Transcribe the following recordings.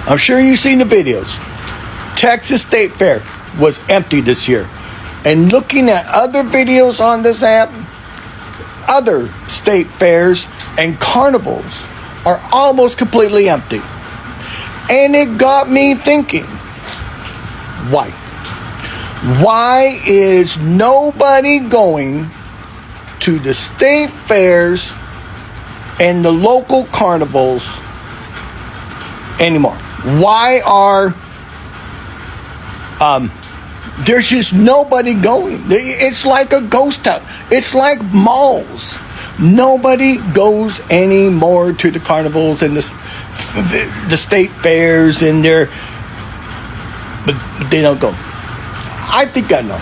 I'm sure you've seen the videos. Texas State Fair was empty this year. And looking at other videos on this app, other state fairs and carnivals are almost completely empty. And it got me thinking, why? Why is nobody going to the state fairs and the local carnivals anymore? Why are there's just nobody going? It's like a ghost town. It's like malls. Nobody goes anymore to the carnivals and the state fairs and but they don't go. I think I know.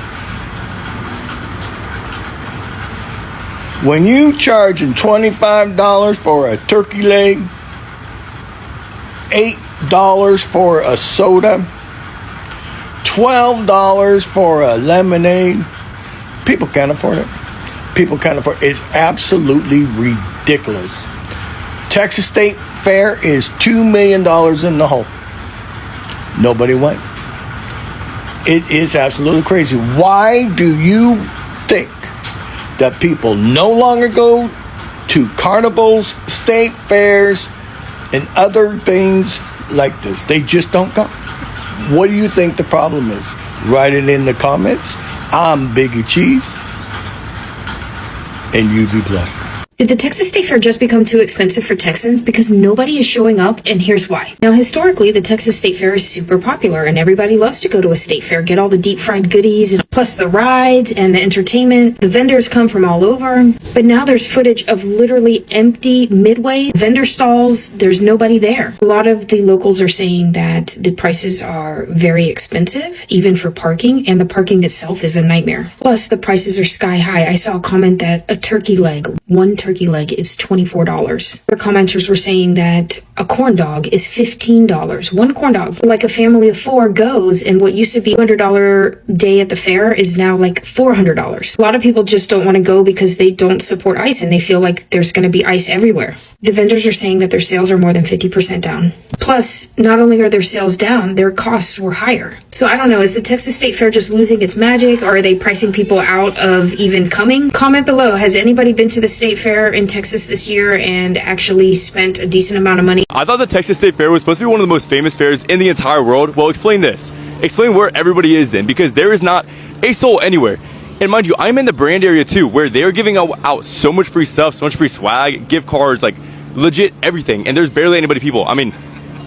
When you charging $25 for a turkey leg, $8 for a soda, $12 for a lemonade, people can't afford it. People can't afford it. It's absolutely ridiculous. Texas State Fair is $2 million in the hole. Nobody went. It is absolutely crazy. Why do you think that people no longer go to carnivals, state fairs, and other things like this? They just don't go. What do you think the problem is? Write it in the comments. I'm Biggie Cheese, and you be blessed. Did the Texas State Fair just become too expensive for Texans because nobody is showing up? And here's why. Now, historically, the Texas State Fair is super popular and everybody loves to go to a state fair, get all the deep fried goodies, and plus the rides and the entertainment. The vendors come from all over. But now there's footage of literally empty midway vendor stalls. There's nobody there. A lot of the locals are saying that the prices are very expensive, even for parking, and the parking itself is a nightmare. Plus, the prices are sky high. I saw a comment that a turkey leg, one turkey leg is $24. Other commenters were saying that a corn dog is $15. One corn dog, like a family of four, goes, and what used to be a $100 day at the fair is now like $400. A lot of people just don't want to go because they don't support ICE and they feel like there's going to be ICE everywhere. The vendors are saying that their sales are more than 50% down. Plus, not only are their sales down, their costs were higher. So I don't know, is the Texas State Fair just losing its magic, or are they pricing people out of even coming? Comment below, has anybody been to the State Fair in Texas this year and actually spent a decent amount of money? I thought the Texas State Fair was supposed to be one of the most famous fairs in the entire world. Well, explain this. Explain where everybody is then, because there is not a soul anywhere. And mind you, I'm in the brand area too, where they are giving out so much free stuff, so much free swag, gift cards, like legit everything. And there's barely anybody people. I mean,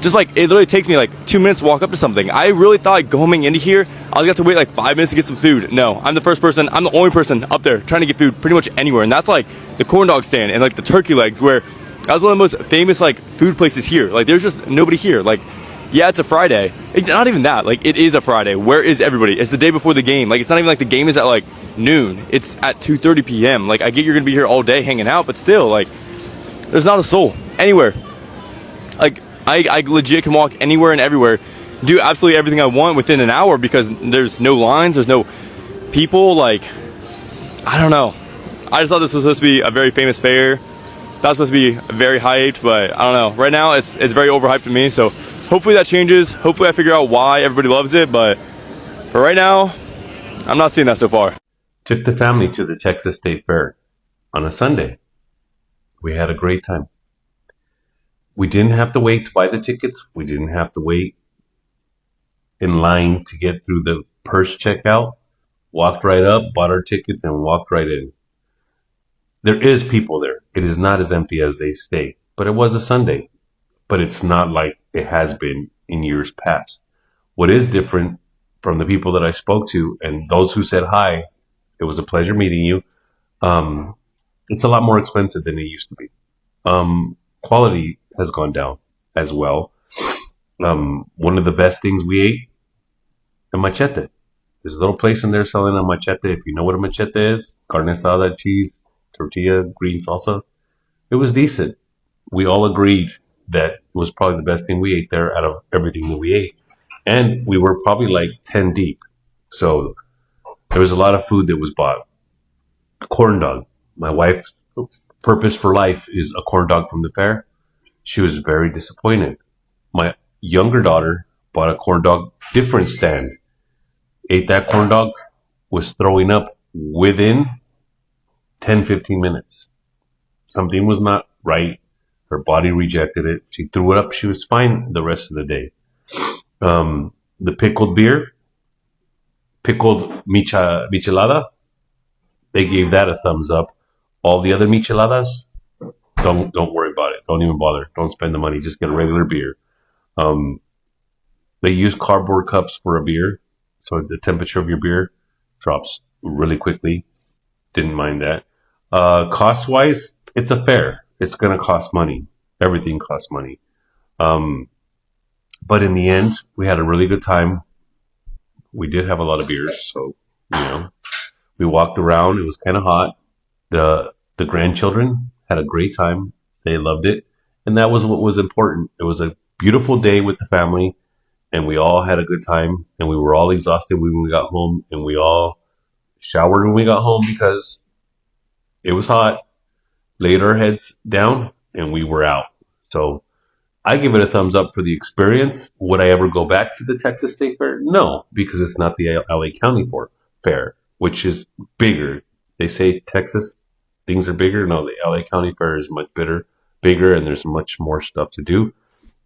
just like, it literally takes me like 2 minutes to walk up to something. I really thought like going into here, I was gonna have to wait like 5 minutes to get some food. No, I'm the only person up there trying to get food pretty much anywhere. And that's like the corn dog stand and like the turkey legs, where that was one of the most famous like food places here. Like there's just nobody here. Like, yeah, it's a Friday. Not even that, like it is a Friday. Where is everybody? It's the day before the game. Like it's not even like the game is at like noon. It's at 2:30 p.m. Like I get you're gonna be here all day hanging out, but still, like there's not a soul anywhere. Like I legit can walk anywhere and everywhere, do absolutely everything I want within an hour because there's no lines, there's no people. Like, I don't know. I just thought this was supposed to be a very famous fair. That was supposed to be very hyped, but I don't know. Right now, it's very overhyped to me, so hopefully that changes. Hopefully I figure out why everybody loves it, but for right now, I'm not seeing that so far. Took the family to the Texas State Fair on a Sunday. We had a great time. We didn't have to wait to buy the tickets. We didn't have to wait in line to get through the purse checkout. Walked right up, bought our tickets, and walked right in. There is people there. It is not as empty as they say, but it was a Sunday. But it's not like it has been in years past. What is different from the people that I spoke to and those who said hi, it was a pleasure meeting you. It's a lot more expensive than it used to be. Quality has gone down as well. One of the best things we ate, a machete. There's a little place in there selling a machete. If you know what a machete is, carne asada, cheese, tortilla, green salsa. It was decent. We all agreed that it was probably the best thing we ate there out of everything that we ate. And we were probably like 10 deep. So there was a lot of food that was bought. A corn dog. My wife's purpose for life is a corn dog from the fair. She was very disappointed. My younger daughter bought a corn dog, different stand, ate that corn dog, was throwing up within 10, 15 minutes. Something was not right. Her body rejected it. She threw it up. She was fine the rest of the day. The pickled beer, pickled michelada, they gave that a thumbs up. All the other micheladas, don't worry about it. Don't even bother. Don't spend the money. Just get a regular beer. They use cardboard cups for a beer, so the temperature of your beer drops really quickly. Didn't mind that. Cost-wise, it's a fair. It's going to cost money. Everything costs money. But in the end, we had a really good time. We did have a lot of beers, so, we walked around. It was kind of hot. The grandchildren had a great time. They loved it. And that was what was important. It was a beautiful day with the family, and we all had a good time, and we were all exhausted when we got home, and we all showered when we got home because it was hot, laid our heads down, and we were out. So I give it a thumbs up for the experience. Would I ever go back to the Texas State Fair? No, because it's not the LA County Fair, which is bigger. They say Texas, things are bigger. No, the LA County Fair is much bigger, and there's much more stuff to do.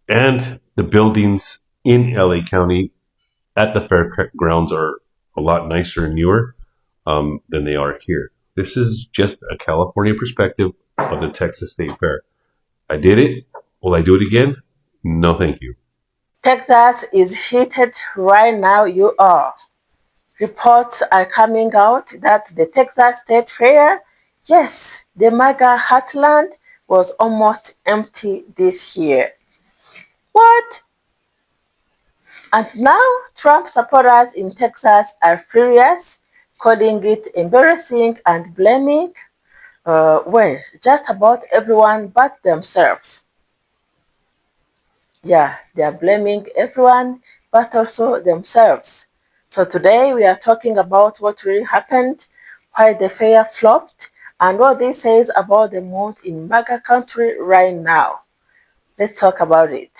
And the buildings in LA County at the fairgrounds are a lot nicer and newer than they are here. This is just a California perspective of the Texas State Fair. I did it. Will I do it again? No, thank you. Texas is heated right now. You are. Reports are coming out that the Texas State Fair, yes, the MAGA heartland, was almost empty this year. What? And now Trump supporters in Texas are furious, calling it embarrassing and blaming, just about everyone but themselves. Yeah, they are blaming everyone but also themselves. So today we are talking about what really happened, why the fair flopped, and what this says about the mood in MAGA country right now. Let's talk about it.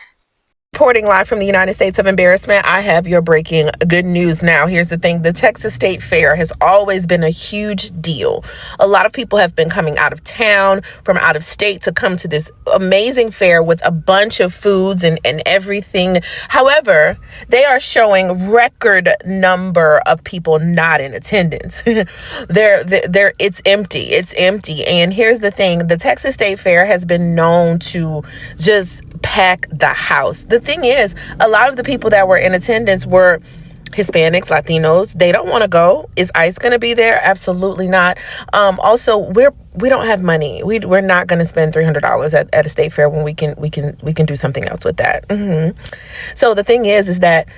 Reporting live from the United States of Embarrassment, I have your breaking good news now. Here's the thing. The Texas State Fair has always been a huge deal. A lot of people have been coming out of town, from out of state, to come to this amazing fair with a bunch of foods and everything. However, they are showing record number of people not in attendance. It's empty. It's empty. And here's the thing. The Texas State Fair has been known to just pack the house. The thing is, a lot of the people that were in attendance were Hispanics, Latinos. They don't want to go. Is ICE going to be there? Absolutely not. Also, we don't have money. We're not going to spend $300 at a state fair when we can do something else with that. So the thing is that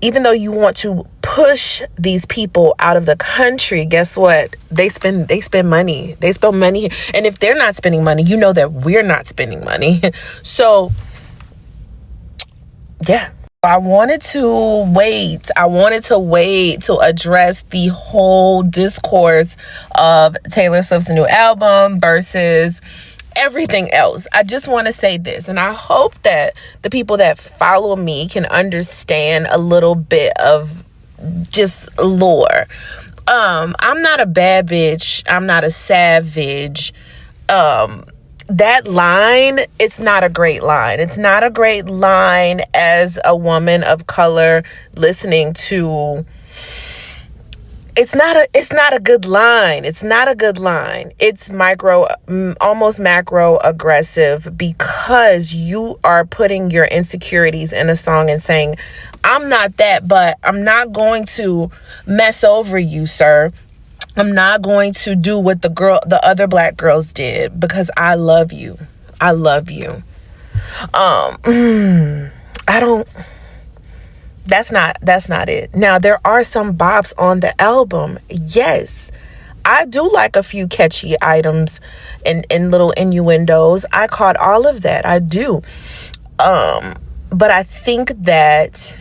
even though you want to push these people out of the country, guess what? They spend money. They spend money. And if they're not spending money, you know that we're not spending money. So, yeah. I wanted to wait to address the whole discourse of Taylor Swift's new album versus everything else. I just want to say this, and I hope that the people that follow me can understand a little bit of just lore. I'm not a bad bitch. I'm not a savage. That line, it's not a great line. It's not a great line as a woman of color listening to. It's not a good line. It's not a good line. It's almost macro aggressive, because you are putting your insecurities in a song and saying, I'm not that, but I'm not going to mess over you, sir. I'm not going to do what the other black girls did, because I love you. I love you. That's not it. Now, there are some bops on the album. Yes. I do like a few catchy items and little innuendos. I caught all of that. I do. But I think that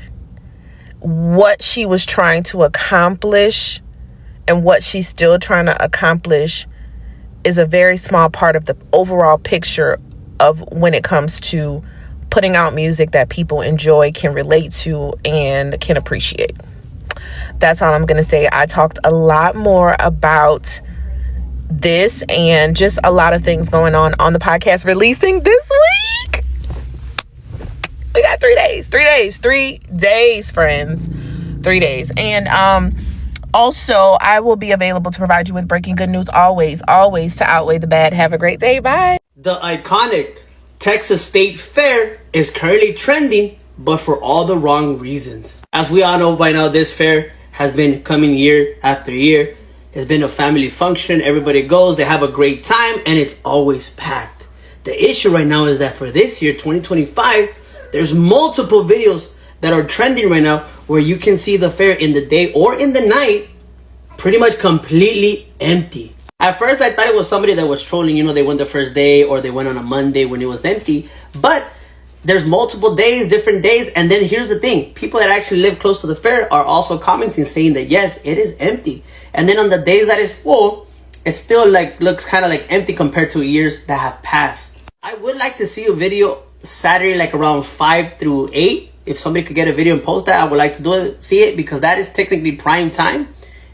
what she was trying to accomplish and what she's still trying to accomplish is a very small part of the overall picture of when it comes to putting out music that people enjoy, can relate to, and can appreciate. That's all I'm going to say. I talked a lot more about this and just a lot of things going on the podcast releasing this week. We got 3 days, friends, 3 days. And also, I will be available to provide you with breaking good news always to outweigh the bad. Have a great day. Bye. The iconic Texas State Fair is currently trending, but for all the wrong reasons. As we all know by now, this fair has been coming year after year. It's been a family function. Everybody goes, they have a great time, and it's always packed. The issue right now is that for this year, 2025, there's multiple videos that are trending right now where you can see the fair in the day or in the night pretty much completely empty. At first, I thought it was somebody that was trolling. You know, they went the first day or they went on a Monday when it was empty. But there's multiple days, different days. And then here's the thing. People that actually live close to the fair are also commenting saying that, yes, it is empty. And then on the days that it's full, it still looks kind of like empty compared to years that have passed. I would like to see a video Saturday, like around 5 through 8. If somebody could get a video and post that, I would like to see it, because that is technically prime time.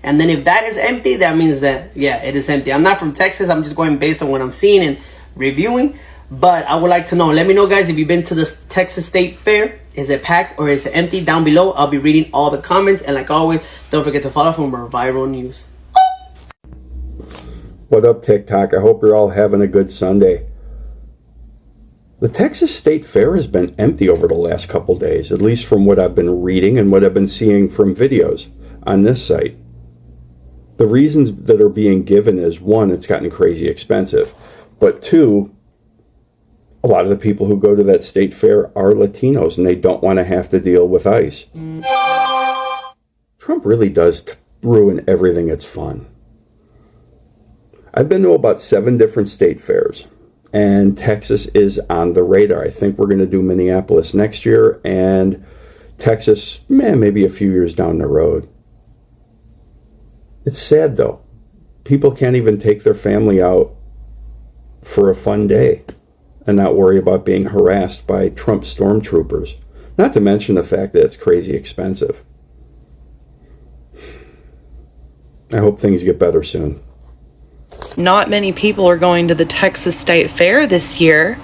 And then if that is empty, that means that, yeah, it is empty. I'm not from Texas. I'm just going based on what I'm seeing and reviewing. But I would like to know. Let me know, guys, if you've been to the Texas State Fair. Is it packed or is it empty? Down below, I'll be reading all the comments. And like always, don't forget to follow for more viral news. What up, TikTok? I hope you're all having a good Sunday. The Texas State Fair has been empty over the last couple days, at least from what I've been reading and what I've been seeing from videos on this site. The reasons that are being given is, one, it's gotten crazy expensive, but two, a lot of the people who go to that state fair are Latinos and they don't want to have to deal with ICE. Trump really does ruin everything that's fun. I've been to about 7 different state fairs, and Texas is on the radar. I think we're going to do Minneapolis next year, and Texas, maybe a few years down the road. It's sad, though. People can't even take their family out for a fun day and not worry about being harassed by Trump stormtroopers. Not to mention the fact that it's crazy expensive. I hope things get better soon. Not many people are going to the Texas State Fair this year.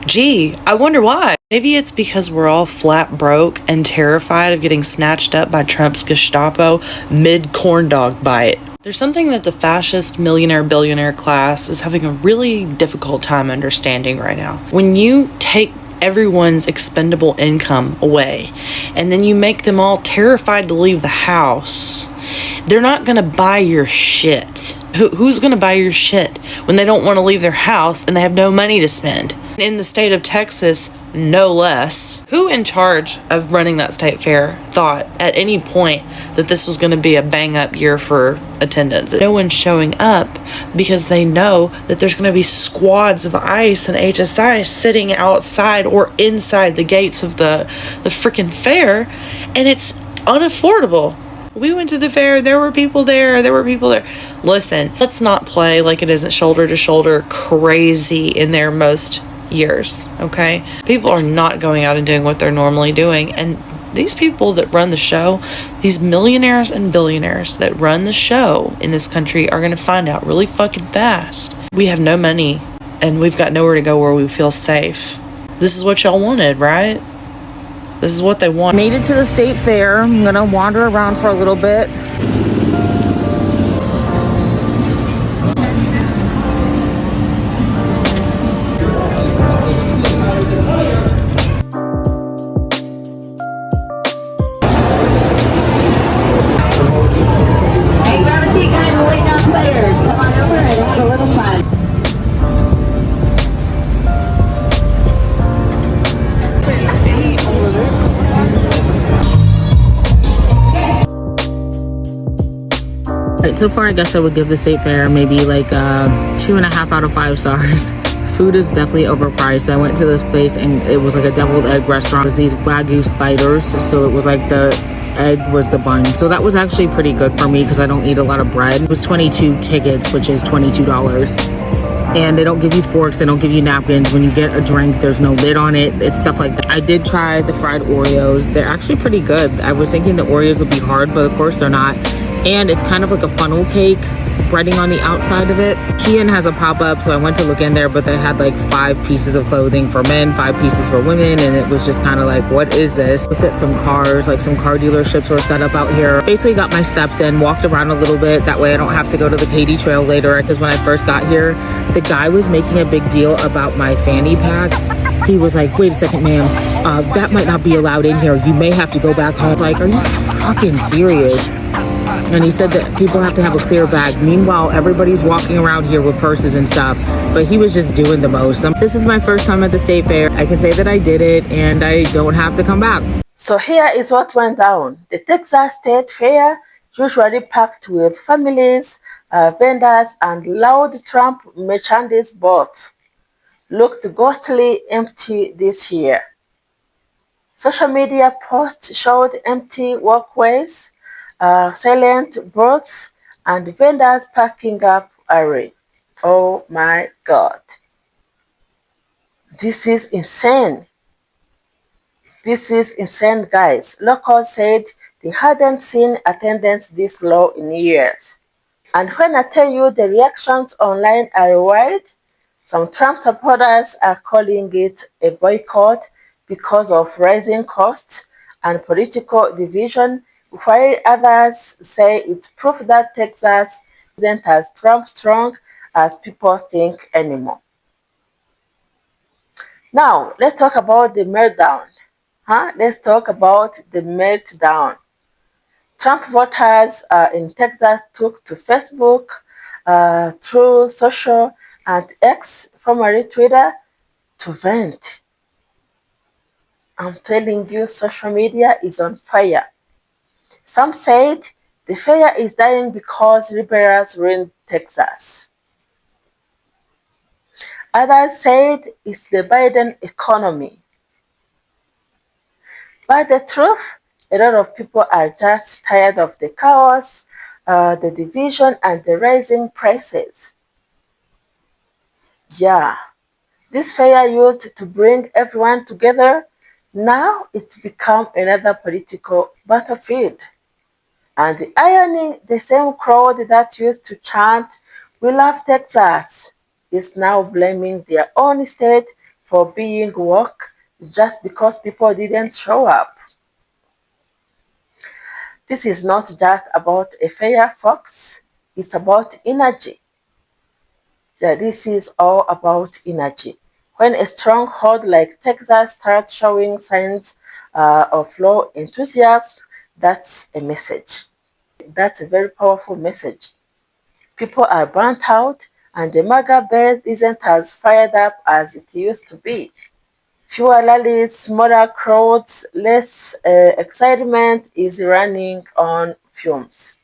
Gee, I wonder why. Maybe it's because we're all flat broke and terrified of getting snatched up by Trump's Gestapo mid-corn dog bite. There's something that the fascist millionaire-billionaire class is having a really difficult time understanding right now. When you take everyone's expendable income away and then you make them all terrified to leave the house, they're not going to buy your shit. Who's going to buy your shit when they don't want to leave their house and they have no money to spend? In the state of Texas, no less. Who in charge of running that state fair thought at any point that this was going to be a bang-up year for attendance? No one's showing up because they know that there's going to be squads of ICE and HSI sitting outside or inside the gates of the freaking fair, and it's unaffordable. We went to the fair, there were people there. Listen, let's not play like it isn't shoulder to shoulder crazy in there most years, okay? People are not going out and doing what they're normally doing, and these people that run the show, these millionaires and billionaires that run the show in this country are going to find out really fucking fast. We have no money, and we've got nowhere to go where we feel safe. This is what y'all wanted, right? This is what they want. Made it to the state fair. I'm gonna wander around for a little bit. Hey, grab a seat, guys. We're waiting on players. Come on over and have a little fun. So far, I guess I would give the state fair maybe like 2.5 out of 5 stars. Food is definitely overpriced. I went to this place and it was like a deviled egg restaurant. It was these Wagyu sliders, so it was like the egg was the bun. So that was actually pretty good for me because I don't eat a lot of bread. It was 22 tickets, which is $22. And they don't give you forks, they don't give you napkins. When you get a drink, there's no lid on it. It's stuff like that. I did try the fried Oreos. They're actually pretty good. I was thinking the Oreos would be hard, but of course they're not. And it's kind of like a funnel cake, breading on the outside of it. Shein has a pop-up, so I went to look in there, but they had like 5 pieces of clothing for men, 5 pieces for women, and it was just kind of like, what is this? Looked at some cars, like some car dealerships were set up out here. Basically got my steps in, walked around a little bit. That way I don't have to go to the Katy Trail later, because when I first got here, the guy was making a big deal about my fanny pack. He was like, wait a second, ma'am, that might not be allowed in here. You may have to go back home. I was like, are you fucking serious? And he said that people have to have a clear bag. Meanwhile, everybody's walking around here with purses and stuff, but he was just doing the most. This is my first time at the state fair. I can say that I did it and I don't have to come back. So here is what went down. The Texas State Fair, usually packed with families, vendors, and loud Trump merchandise booths, looked ghostly empty this year. Social media posts showed empty walkways, silent booths, and vendors packing up early. Oh my God. This is insane. This is insane, guys. Locals said they hadn't seen attendance this low in years. And when I tell you the reactions online are wild, some Trump supporters are calling it a boycott because of rising costs and political division, while others say it's proof that Texas isn't as Trump strong as people think anymore. Now, let's talk about the meltdown. Let's talk about the meltdown. Trump voters in Texas took to Facebook, through social and X, formerly Twitter, to vent. I'm telling you, social media is on fire. Some said the fair is dying because liberals ruined Texas. Others said it's the Biden economy. But the truth, a lot of people are just tired of the chaos, the division, and the rising prices. Yeah, this fair used to bring everyone together. Now it's become another political battlefield. And the irony, the same crowd that used to chant, "We love Texas," is now blaming their own state for being woke just because people didn't show up. This is not just about a fair, folks. It's about energy. Yeah, this is all about energy. When a stronghold like Texas starts showing signs of low enthusiasm, that's a message. That's a very powerful message. People are burnt out, and the MAGA base isn't as fired up as it used to be. Fewer rallies, smaller crowds, less excitement is running on fumes.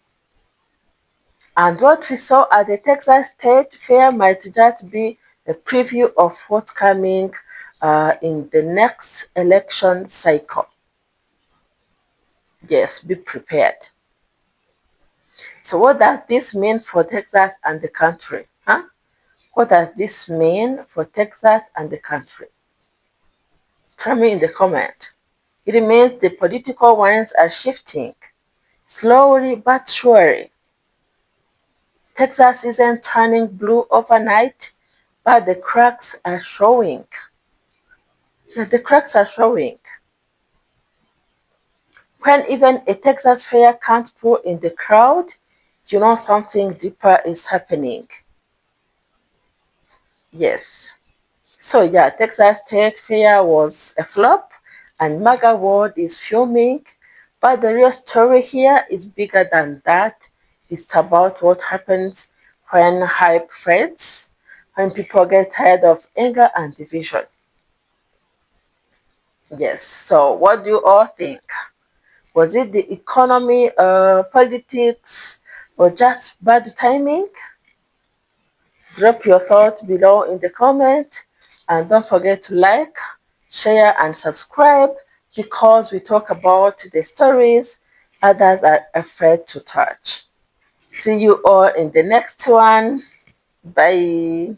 And what we saw at the Texas State Fair might just be a preview of what's coming in the next election cycle. Yes, be prepared. So what does this mean for Texas and the country? What does this mean for Texas and the country? Tell me in the comment. It means the political winds are shifting, slowly but surely. Texas isn't turning blue overnight, but the cracks are showing. Yeah, the cracks are showing. When even a Texas fair can't pull in the crowd, you know something deeper is happening. Yes. So yeah, Texas State Fair was a flop and MAGA world is fuming. But the real story here is bigger than that. It's about what happens when hype fades, when people get tired of anger and division. Yes, so what do you all think? Was it the economy, politics, or just bad timing? Drop your thoughts below in the comments, and don't forget to like, share, and subscribe, because we talk about the stories others are afraid to touch. See you all in the next one. Bye.